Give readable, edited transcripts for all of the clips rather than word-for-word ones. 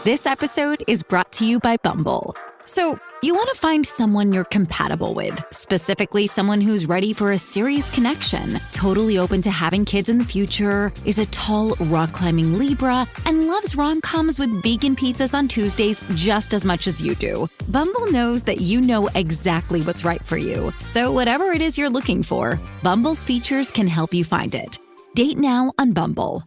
This episode is brought to you by Bumble. So, you want to find someone you're compatible with, specifically someone who's ready for a serious connection, totally open to having kids in the future, is a tall, rock-climbing Libra, and loves rom-coms with vegan pizzas on Tuesdays just as much as you do. Bumble knows that you know exactly what's right for you. So whatever it is you're looking for, Bumble's features can help you find it. Date now on Bumble.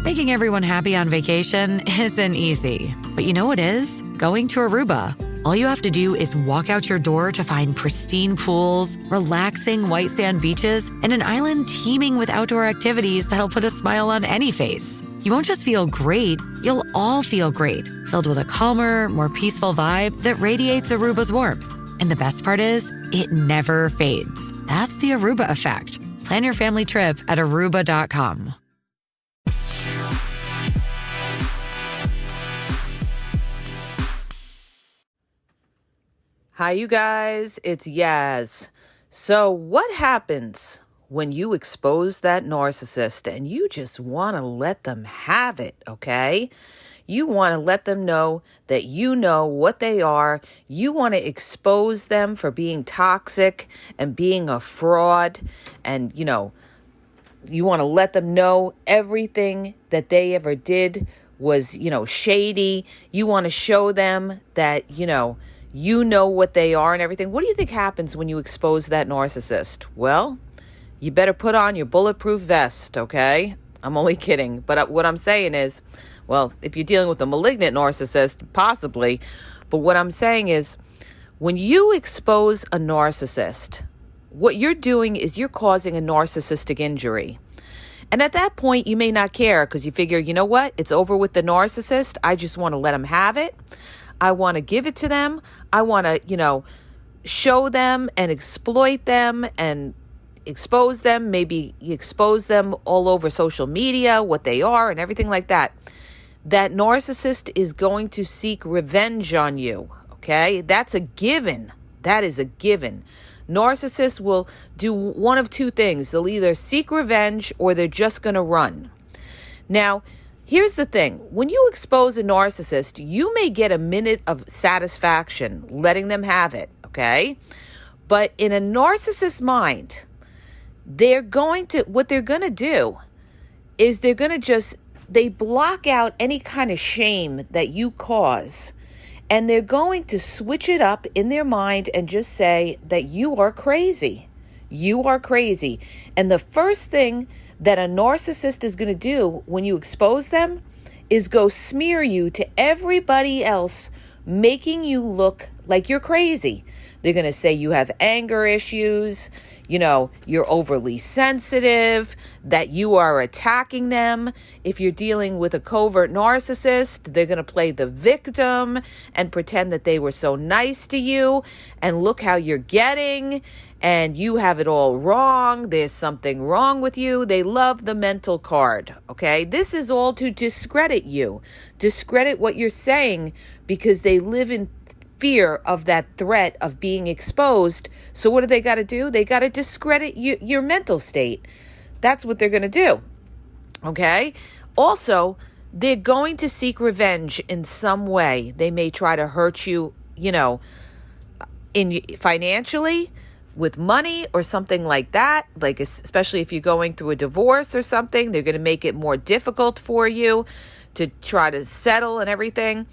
Making everyone happy on vacation isn't easy, but you know what is? Going to Aruba. All you have to do is walk out your door to find pristine pools, relaxing white sand beaches, and an island teeming with outdoor activities that'll put a smile on any face. You won't just feel great, you'll all feel great, filled with a calmer, more peaceful vibe that radiates Aruba's warmth. And the best part is, it never fades. That's the Aruba effect. Plan your family trip at Aruba.com. Hi, you guys. It's Yaz. So what happens when you expose that narcissist and you just want to let them have it, okay? You want to let them know that you know what they are. You want to expose them for being toxic and being a fraud. And, you want to let them know everything that they ever did was, shady. You want to show them that, you know what they are and everything. What do you think happens when you expose that narcissist? Well, you better put on your bulletproof vest, okay? I'm only kidding. But what I'm saying is, well, if you're dealing with a malignant narcissist, possibly. But what I'm saying is, when you expose a narcissist, what you're doing is you're causing a narcissistic injury. And at that point, you may not care because you figure, you know what? It's over with the narcissist. I just want to let them have it. I want to give it to them. I want to, show them and exploit them and expose them. Maybe expose them all over social media, what they are and everything like that. That narcissist is going to seek revenge on you, okay? That's a given. That is a given. Narcissists will do one of two things. They'll either seek revenge or they're just going to run. Now, here's the thing. When you expose a narcissist, you may get a minute of satisfaction letting them have it, okay? But in a narcissist's mind, what they're going to do is they block out any kind of shame that you cause. And they're going to switch it up in their mind and just say that you are crazy. You are crazy. And the first thing that a narcissist is going to do when you expose them is go smear you to everybody else, making you look like you're crazy. They're going to say you have anger issues, you're overly sensitive, that you are attacking them. If you're dealing with a covert narcissist, they're going to play the victim and pretend that they were so nice to you and look how you're getting and you have it all wrong. There's something wrong with you. They love the mental card, okay? This is all to discredit you, discredit what you're saying because they live in fear of that threat of being exposed. So what do they got to do? They got to discredit your mental state. That's what they're going to do. Okay? Also, they're going to seek revenge in some way. They may try to hurt you, financially, with money or something like that. Like, especially if you're going through a divorce or something, they're going to make it more difficult for you to try to settle and everything.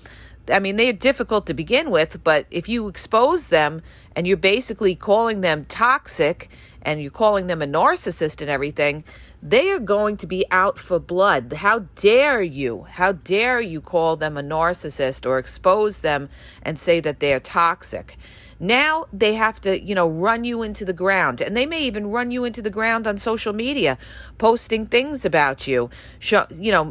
I mean, they're difficult to begin with, but if you expose them and you're basically calling them toxic and you're calling them a narcissist and everything, they are going to be out for blood. How dare you? How dare you call them a narcissist or expose them and say that they're toxic? Now they have to, run you into the ground. And they may even run you into the ground on social media, posting things about you,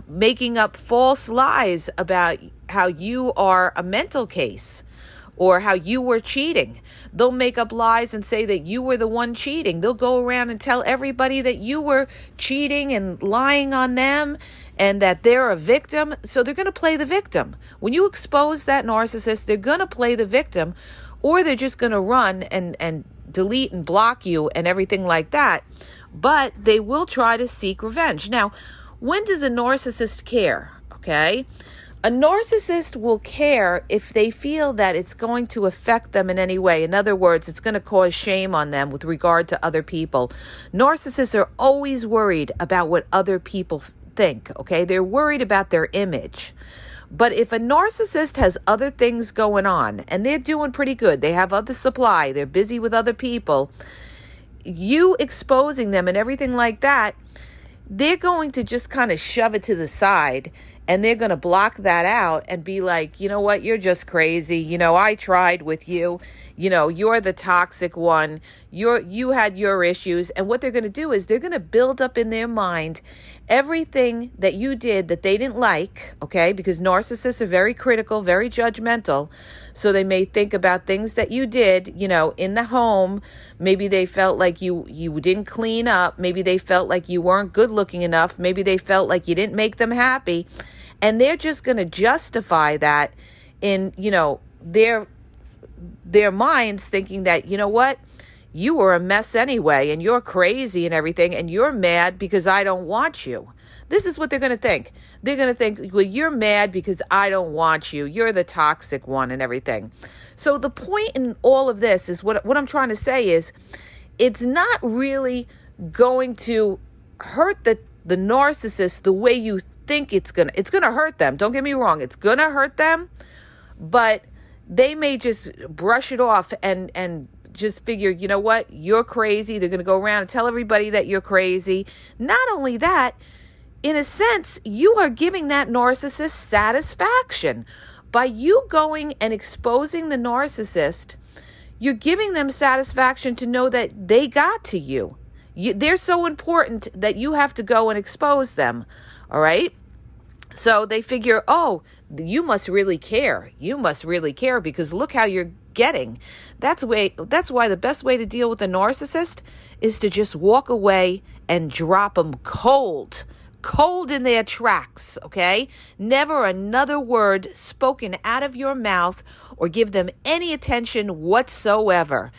making up false lies about how you are a mental case or how you were cheating. They'll make up lies and say that you were the one cheating. They'll go around and tell everybody that you were cheating and lying on them and that they're a victim. So they're going to play the victim. When you expose that narcissist, they're going to play the victim, or they're just going to run and delete and block you and everything like that. But they will try to seek revenge. Now, when does a narcissist care? okay? A narcissist will care if they feel that it's going to affect them in any way. In other words, it's going to cause shame on them with regard to other people. Narcissists are always worried about what other people think, okay? They're worried about their image. But if a narcissist has other things going on and they're doing pretty good, they have other supply, they're busy with other people, you exposing them and everything like that, they're going to just kind of shove it to the side, and they're going to block that out and be like, you know what, you're just crazy. You know, I tried with you. You know, you're the toxic one. You had your issues. And what they're going to do is they're going to build up in their mind everything that you did that they didn't like, okay? Because narcissists are very critical, very judgmental. So they may think about things that you did, you know, in the home. Maybe they felt like you didn't clean up. Maybe they felt like you weren't good looking enough. Maybe they felt like you didn't make them happy. And they're just going to justify that in, you know, their minds, thinking that, you know what, you were a mess anyway, and you're crazy and everything, and you're mad because I don't want you. This is what they're going to think. They're going to think, well, you're mad because I don't want you. You're the toxic one and everything. So the point in all of this is what I'm trying to say is it's not really going to hurt the narcissist the way you think it's going to hurt them. Don't get me wrong. It's going to hurt them, but they may just brush it off and just figure, you know what, you're crazy. They're going to go around and tell everybody that you're crazy. Not only that, in a sense, you are giving that narcissist satisfaction. By you going and exposing the narcissist, you're giving them satisfaction to know that they got to you. They're so important that you have to go and expose them. All right. So they figure, oh, you must really care. You must really care because look how you're getting. That's why the best way to deal with a narcissist is to just walk away and drop them cold in their tracks. Okay. Never another word spoken out of your mouth or give them any attention whatsoever.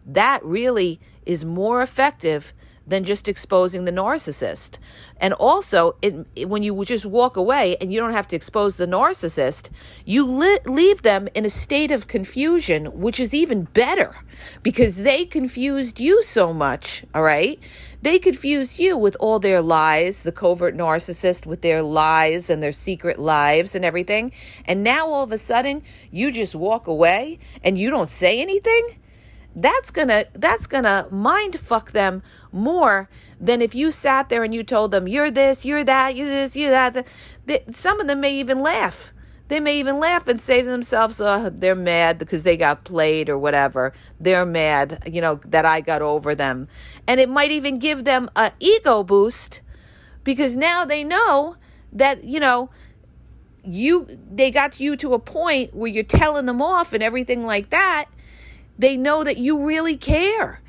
That really is more effective than just exposing the narcissist. And also, when you just walk away and you don't have to expose the narcissist, you leave them in a state of confusion, which is even better because they confused you so much, all right? They confused you with all their lies, the covert narcissist with their lies and their secret lives and everything. And now all of a sudden, you just walk away and you don't say anything? That's gonna mind fuck them more than if you sat there and you told them, you're this, you're that, you're this, you're that. Some of them may even laugh. They may even laugh and say to themselves, oh, they're mad because they got played or whatever. They're mad, you know, that I got over them. And it might even give them an ego boost because now they know that, you know, they got you to a point where you're telling them off and everything like that. They know that you really care.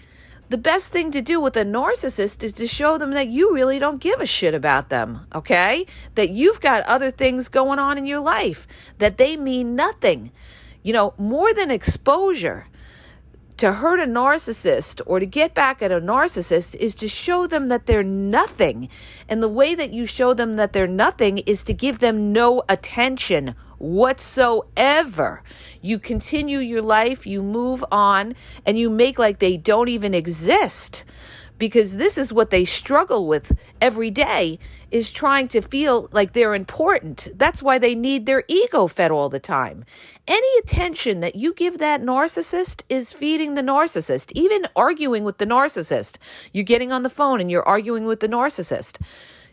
The best thing to do with a narcissist is to show them that you really don't give a shit about them, okay? That you've got other things going on in your life, that they mean nothing. You know, more than exposure, to hurt a narcissist or to get back at a narcissist is to show them that they're nothing. And the way that you show them that they're nothing is to give them no attention whatsoever. You continue your life, you move on, and you make like they don't even exist. Because this is what they struggle with every day, is trying to feel like they're important. That's why they need their ego fed all the time. Any attention that you give that narcissist is feeding the narcissist. Even arguing with the narcissist. You're getting on the phone and you're arguing with the narcissist.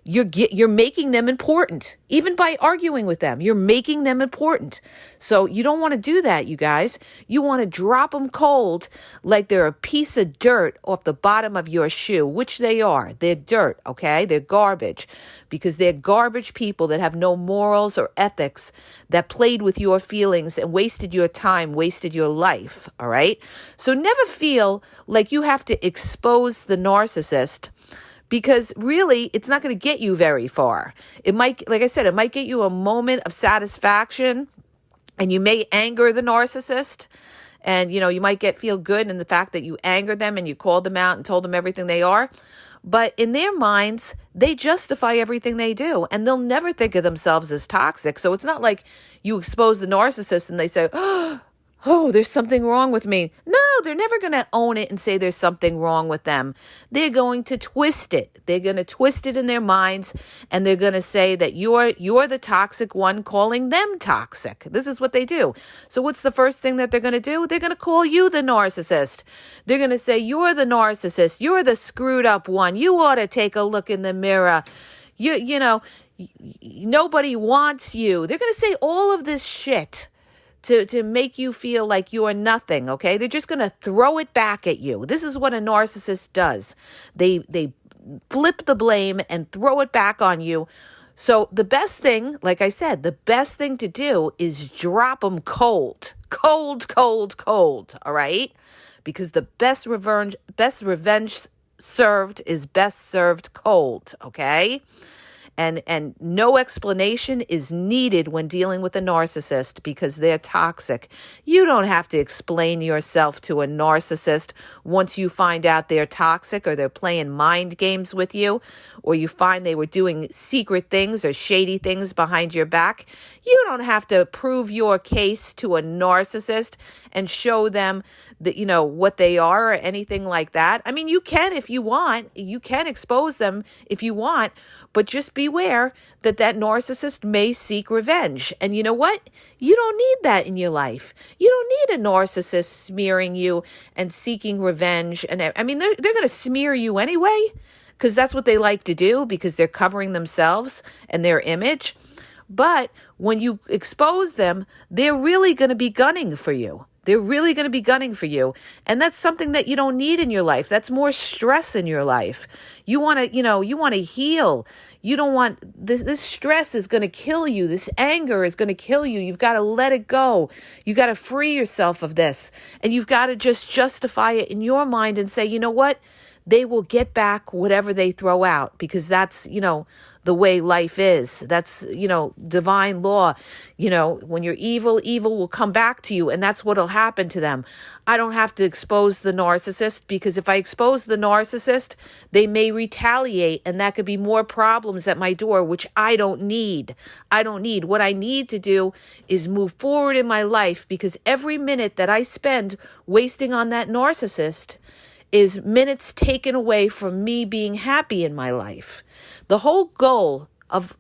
You're making them important. Even by arguing with them, you're making them important. So you don't want to do that, you guys. You want to drop them cold like they're a piece of dirt off the bottom of your shoe, which they are. They're dirt, okay? They're garbage because they're garbage people that have no morals or ethics, that played with your feelings and wasted your time, wasted your life, all right? So never feel like you have to expose the narcissist, because really, it's not going to get you very far. It might, like I said, it might get you a moment of satisfaction, and you may anger the narcissist, and, you know, you might feel good in the fact that you angered them and you called them out and told them everything they are. But in their minds, they justify everything they do, and they'll never think of themselves as toxic. So it's not like you expose the narcissist and they say, oh, there's something wrong with me. No, they're never going to own it and say there's something wrong with them. They're going to twist it. They're going to twist it in their minds, and they're going to say that you're the toxic one, calling them toxic. This is what they do. So what's the first thing that they're going to do? They're going to call you the narcissist. They're going to say, you're the narcissist. You're the screwed up one. You ought to take a look in the mirror. Nobody wants you. They're going to say all of this shit to make you feel like you are nothing, okay? They're just going to throw it back at you. This is what a narcissist does. They flip the blame and throw it back on you. So the best thing, like I said, the best thing to do is drop them cold. Cold, all right? Because the best revenge served is best served cold, okay? And no explanation is needed when dealing with a narcissist because they're toxic. You don't have to explain yourself to a narcissist once you find out they're toxic or they're playing mind games with you, or you find they were doing secret things or shady things behind your back. You don't have to prove your case to a narcissist and show them that, what they are or anything like that. I mean, you can if you want. You can expose them if you want, but just beware that narcissist may seek revenge. And you know what? You don't need that in your life. You don't need a narcissist smearing you and seeking revenge. And I mean, they're going to smear you anyway, because that's what they like to do, because they're covering themselves and their image. But when you expose them, they're really going to be gunning for you. They're really going to be gunning for you. And that's something that you don't need in your life. That's more stress in your life. You want to, you want to heal. You don't want this stress is going to kill you. This anger is going to kill you. You've got to let it go. You got to free yourself of this. And you've got to just justify it in your mind and say, you know what? They will get back whatever they throw out, because that's, the way life is. That's, divine law. When you're evil, evil will come back to you, and that's what'll happen to them. I don't have to expose the narcissist, because if I expose the narcissist, they may retaliate, and that could be more problems at my door, which I don't need. What I need to do is move forward in my life, because every minute that I spend wasting on that narcissist is minutes taken away from me being happy in my life. The whole goal of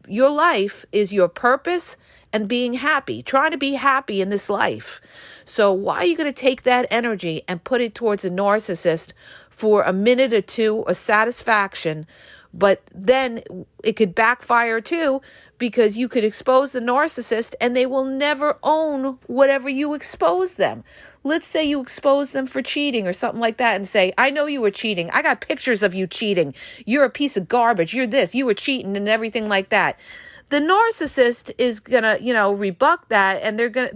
your life is your purpose and being happy, trying to be happy in this life. So why are you going to take that energy and put it towards a narcissist for a minute or two of satisfaction? But then it could backfire too, because you could expose the narcissist and they will never own whatever you expose them. Let's say you expose them for cheating or something like that and say, I know you were cheating. I got pictures of you cheating. You're a piece of garbage. You're this. You were cheating and everything like that. The narcissist is going to, rebut that, and they're going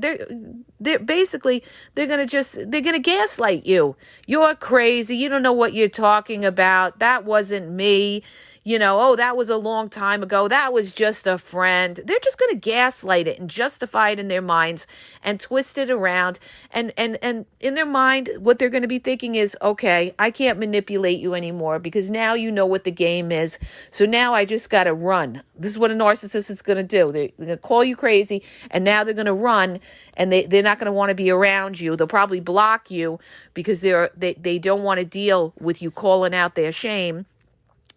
to gaslight you. You're crazy. You don't know what you're talking about. That wasn't me. That was a long time ago. That was just a friend. They're just going to gaslight it and justify it in their minds and twist it around. And in their mind, what they're going to be thinking is, okay, I can't manipulate you anymore, because now you know what the game is. So now I just got to run. This is what a narcissist is going to do. They're going to call you crazy, and now they're going to run, and they're not going to want to be around you. They'll probably block you because they don't want to deal with you calling out their shame.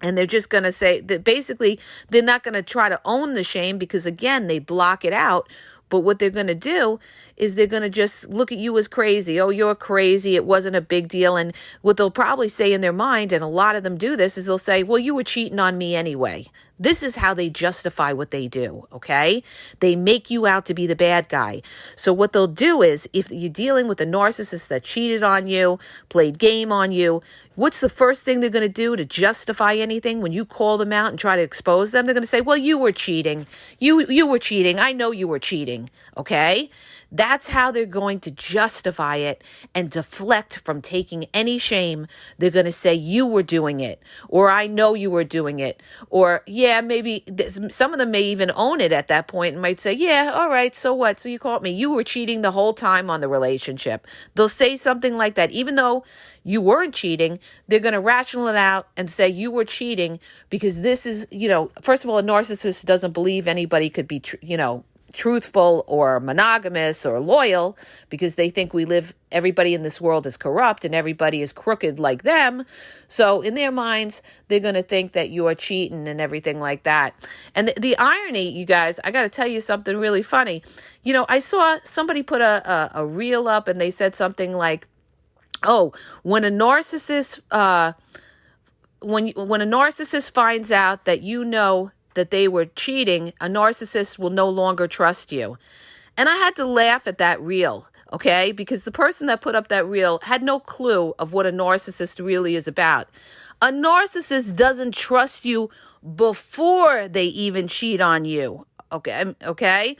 And they're just going to say that basically they're not going to try to own the shame, because, again, they block it out. But what they're going to do is they're going to just look at you as crazy. Oh, you're crazy. It wasn't a big deal. And what they'll probably say in their mind, and a lot of them do this, is they'll say, well, you were cheating on me anyway. This is how they justify what they do, okay? They make you out to be the bad guy. So what they'll do is, if you're dealing with a narcissist that cheated on you, played game on you, what's the first thing they're going to do to justify anything when you call them out and try to expose them? They're going to say, well, you were cheating. You were cheating. I know you were cheating, okay? That's how they're going to justify it and deflect from taking any shame. They're going to say, you were doing it, or I know you were doing it, or yeah, maybe some of them may even own it at that point and might say, yeah, all right, so what? So you caught me. You were cheating the whole time on the relationship. They'll say something like that, even though you weren't cheating. They're going to rational it out and say you were cheating because this is, first of all, a narcissist doesn't believe anybody could be, truthful or monogamous or loyal because they think everybody in this world is corrupt and everybody is crooked like them. So in their minds, they're going to think that you're cheating and everything like that. And the irony, you guys, I got to tell you something really funny. I saw somebody put a reel up and they said something like, oh, when a narcissist, when a narcissist finds out that that they were cheating, a narcissist will no longer trust you. And I had to laugh at that reel, okay? Because the person that put up that reel had no clue of what a narcissist really is about. A narcissist doesn't trust you before they even cheat on you, okay?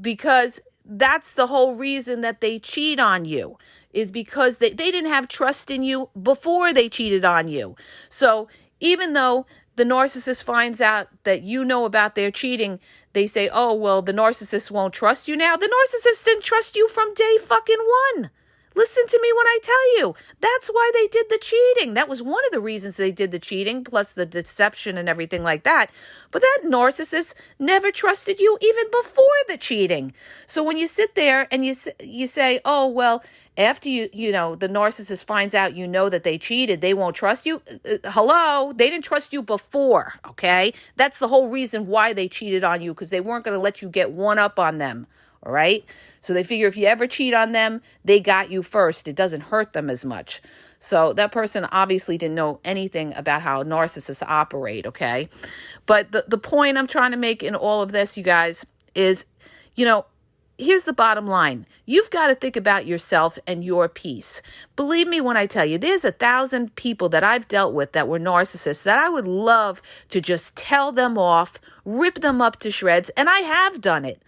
Because that's the whole reason that they cheat on you, is because they didn't have trust in you before they cheated on you. So even though the narcissist finds out that you know about their cheating, they say, oh, well, the narcissist won't trust you now. The narcissist didn't trust you from day fucking one. Listen to me when I tell you. That's why they did the cheating. That was one of the reasons they did the cheating, plus the deception and everything like that. But that narcissist never trusted you even before the cheating. So when you sit there and you say, oh, well, after the narcissist finds out that they cheated, they won't trust you. Hello? They didn't trust you before, okay? That's the whole reason why they cheated on you, because they weren't going to let you get one up on them. All right. So they figure if you ever cheat on them, they got you first. It doesn't hurt them as much. So that person obviously didn't know anything about how narcissists operate. Okay. But the point I'm trying to make in all of this, you guys, is, here's the bottom line. You've got to think about yourself and your peace. Believe me when I tell you, there's 1,000 people that I've dealt with that were narcissists that I would love to just tell them off, rip them up to shreds. And I have done it.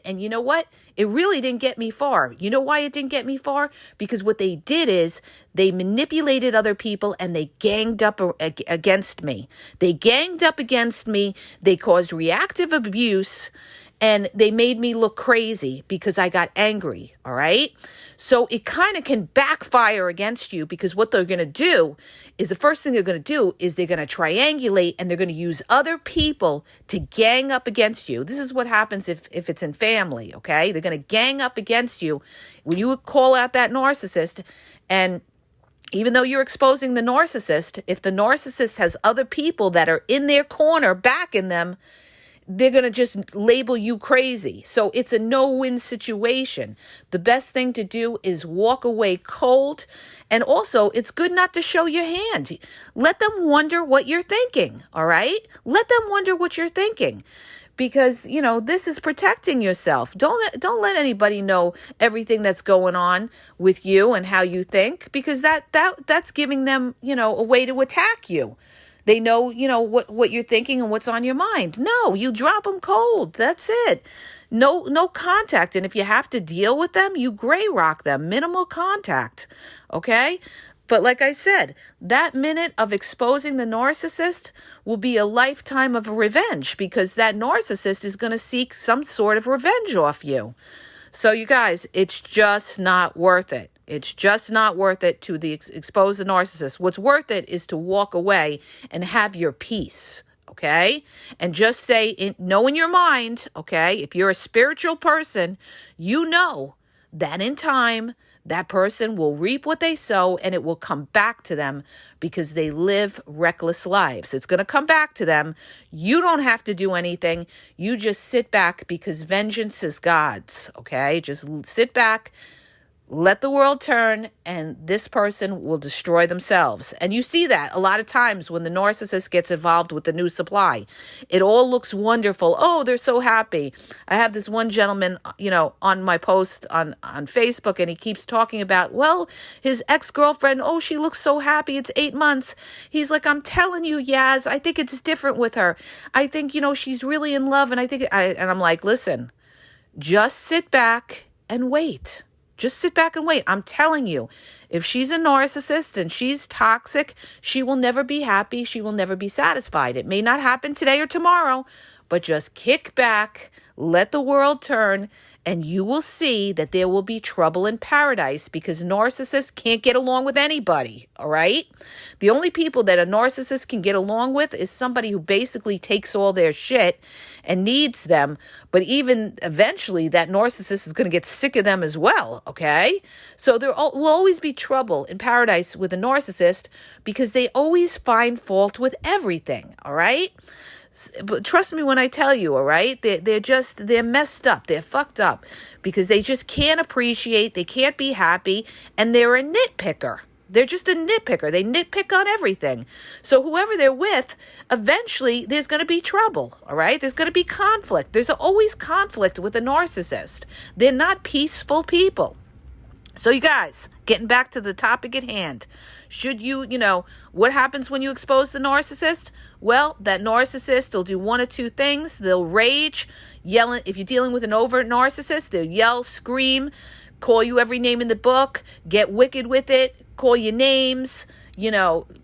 And you know what? It really didn't get me far. You know why it didn't get me far? Because what they did is they manipulated other people and they ganged up against me. They caused reactive abuse. And they made me look crazy because I got angry, all right? So it kind of can backfire against you, because what they're going to do is the first thing they're going to do is they're going to triangulate and they're going to use other people to gang up against you. This is what happens if it's in family, okay? They're going to gang up against you when you call out that narcissist. And even though you're exposing the narcissist, if the narcissist has other people that are in their corner backing them, they're going to just label you crazy. So it's a no-win situation. The best thing to do is walk away cold. And also, it's good not to show your hand. Let them wonder what you're thinking, all right? Let them wonder what you're thinking. Because, this is protecting yourself. Don't let anybody know everything that's going on with you and how you think, because that's giving them, a way to attack you. They know, what you're thinking and what's on your mind. No, you drop them cold. That's it. No contact. And if you have to deal with them, you gray rock them. Minimal contact. Okay? But like I said, that minute of exposing the narcissist will be a lifetime of revenge, because that narcissist is going to seek some sort of revenge off you. So you guys, it's just not worth it. It's just not worth it to expose the narcissist. What's worth it is to walk away and have your peace, okay? And just know in your mind, okay, if you're a spiritual person, you know that in time, that person will reap what they sow, and it will come back to them, because they live reckless lives. It's going to come back to them. You don't have to do anything. You just sit back, because vengeance is God's, okay? Just sit back. Let the world turn, and this person will destroy themselves. And you see that a lot of times when the narcissist gets involved with the new supply. It all looks wonderful. Oh, they're so happy. I have this one gentleman, on my post on Facebook, and he keeps talking about, well, his ex-girlfriend, oh, she looks so happy. It's 8 months. He's like, I'm telling you, Yaz, I think it's different with her. I think, she's really in love. And and I'm like, listen, Just sit back and wait. Just sit back and wait. I'm telling you, if she's a narcissist and she's toxic, she will never be happy. She will never be satisfied. It may not happen today or tomorrow, but just kick back, let the world turn, and you will see that there will be trouble in paradise because narcissists can't get along with anybody, all right? The only people that a narcissist can get along with is somebody who basically takes all their shit and needs them, but even eventually that narcissist is going to get sick of them as well, okay? So there will always be trouble in paradise with a narcissist because they always find fault with everything, all right? But trust me when I tell you, all right? They're messed up. They're fucked up because they just can't appreciate, they can't be happy, and they're a nitpicker. They're just a nitpicker. They nitpick on everything. So whoever they're with, eventually there's going to be trouble, all right? There's going to be conflict. There's always conflict with a narcissist. They're not peaceful people. So you guys, getting back to the topic at hand, should you what happens when you expose the narcissist? Well, that narcissist will do one of two things. They'll rage, yell. If you're dealing with an overt narcissist, they'll yell, scream, call you every name in the book, get wicked with it, call you names,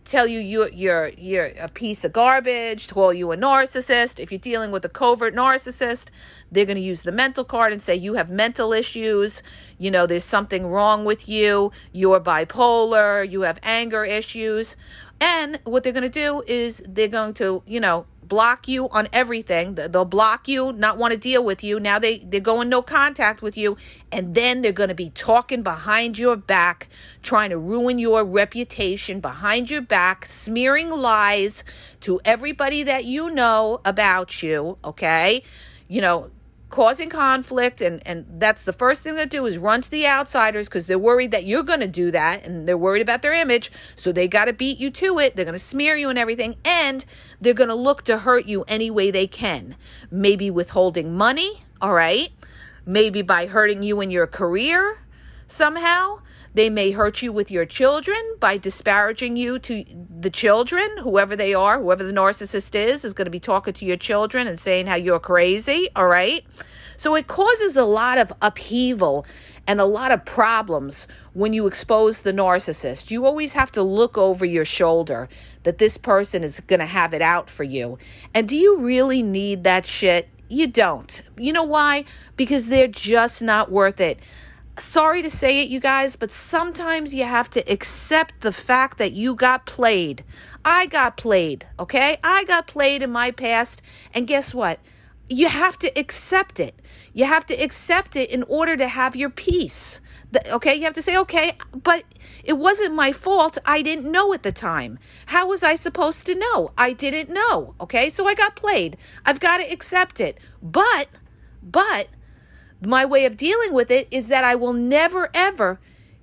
tell you you're a piece of garbage, call you a narcissist. If you're dealing with a covert narcissist, they're going to use the mental card and say you have mental issues, there's something wrong with you, you're bipolar, you have anger issues. And what they're going to do is they're going to, block you on everything. They'll block you, not want to deal with you. Now they're going no contact with you. And then they're going to be talking behind your back, trying to ruin your reputation behind your back, smearing lies to everybody that you know about you, okay? Causing conflict, and that's the first thing they do is run to the outsiders because they're worried that you're going to do that, and they're worried about their image, so they got to beat you to it. They're going to smear you and everything, and they're going to look to hurt you any way they can. Maybe withholding money, all right? Maybe by hurting you in your career somehow. They may hurt you with your children by disparaging you to the children, whoever they are, whoever the narcissist is going to be talking to your children and saying how you're crazy, all right? So it causes a lot of upheaval and a lot of problems when you expose the narcissist. You always have to look over your shoulder that this person is going to have it out for you. And do you really need that shit? You don't. You know why? Because they're just not worth it. Sorry to say it, you guys, but sometimes you have to accept the fact that you got played. I got played, okay? I got played in my past, and guess what? You have to accept it. You have to accept it in order to have your peace. Okay, you have to say, okay, but it wasn't my fault. I didn't know at the time. How was I supposed to know? I didn't know, okay? So I got played. I've got to accept it. But my way of dealing with it is that I will never, ever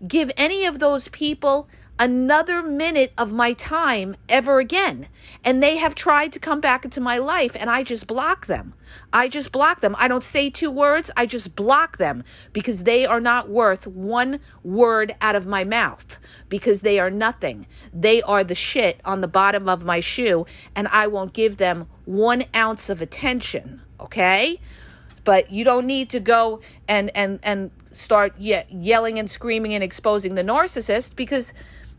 give any of those people another minute of my time ever again. And they have tried to come back into my life, and I just block them. I don't say two words. I just block them because they are not worth one word out of my mouth, because they are nothing. They are the shit on the bottom of my shoe, and I won't give them 1 ounce of attention, okay? But you don't need to go and start yelling and screaming and exposing the narcissist, because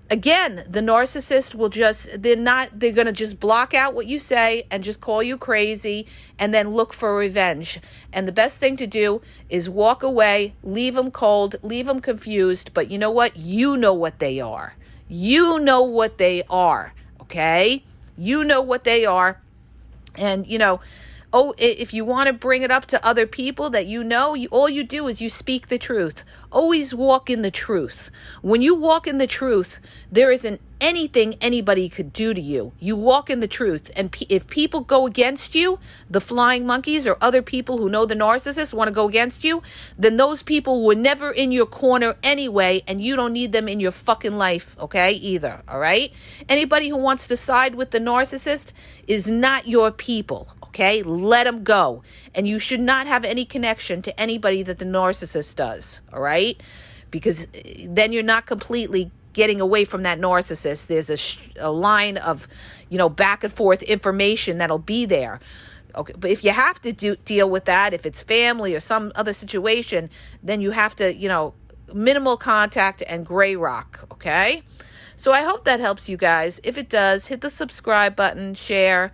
again, the narcissist will they're going to just block out what you say and just call you crazy and then look for revenge. And the best thing to do is walk away, leave them cold, leave them confused. But you know what? You know what they are. You know what they are, okay? You know what they are. And, if you want to bring it up to other people that all you do is you speak the truth. Always walk in the truth. When you walk in the truth, there isn't anything anybody could do to you. You walk in the truth. And if people go against you, the flying monkeys or other people who know the narcissist want to go against you, then those people were never in your corner anyway, and you don't need them in your fucking life, okay, either, all right? Anybody who wants to side with the narcissist is not your people. Okay, let them go. And you should not have any connection to anybody that the narcissist does, all right? Because then you're not completely getting away from that narcissist. There's a line of, back and forth information that'll be there. Okay, but if you have to deal with that, if it's family or some other situation, then you have to, minimal contact and gray rock, okay? So I hope that helps you guys. If it does, hit the subscribe button, share.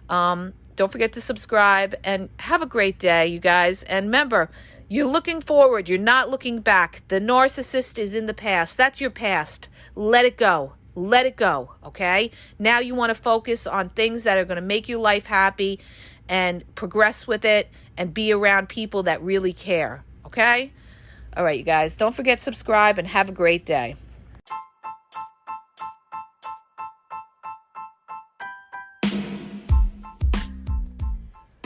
Don't forget to subscribe, and have a great day, you guys. And remember, you're looking forward. You're not looking back. The narcissist is in the past. That's your past. Let it go. Let it go, okay? Now you want to focus on things that are going to make your life happy and progress with it and be around people that really care, okay? All right, you guys, don't forget to subscribe and have a great day.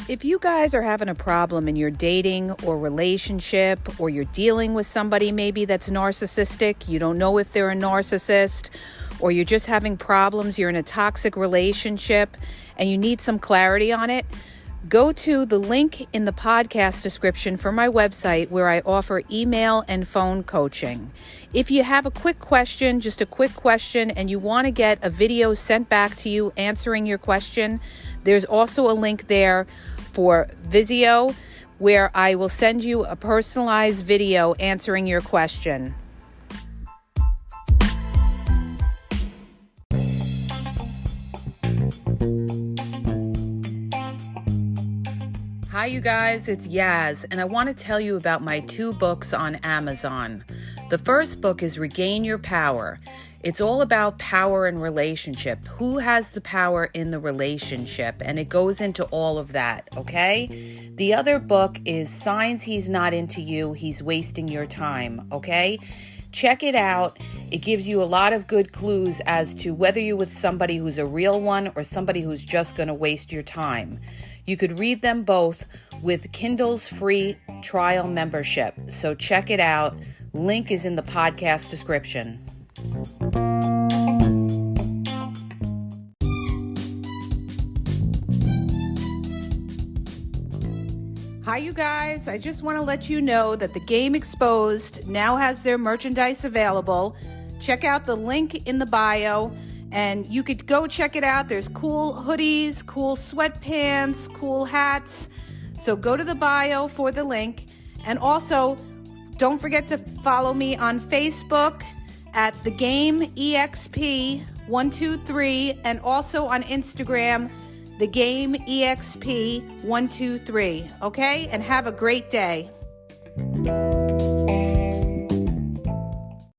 If you guys are having a problem in your dating or relationship, or you're dealing with somebody maybe that's narcissistic, you don't know if they're a narcissist, or you're just having problems, you're in a toxic relationship and you need some clarity on it, go to the link in the podcast description for my website where I offer email and phone coaching. If you have a quick question, just a quick question, and you want to get a video sent back to you answering your question, there's also a link there for Vizio where I will send you a personalized video answering your question. Hi, you guys, it's Yaz, and I want to tell you about my 2 books on Amazon. The first book is Regain Your Power. It's all about power and relationship. Who has the power in the relationship? And it goes into all of that, okay? The other book is Signs He's Not Into You, He's Wasting Your Time, okay? Check it out. It gives you a lot of good clues as to whether you're with somebody who's a real one or somebody who's just going to waste your time. You could read them both with Kindle's free trial membership. So check it out. Link is in the podcast description. Hi, you guys. I just want to let you know that the Game Exposed now has their merchandise available. Check out the link in the bio, and you could go check it out. There's cool hoodies, cool sweatpants, cool hats. So go to the bio for the link. And also, don't forget to follow me on Facebook at The Game EXP 123, and also on Instagram, The Game EXP 123. Okay? And have a great day.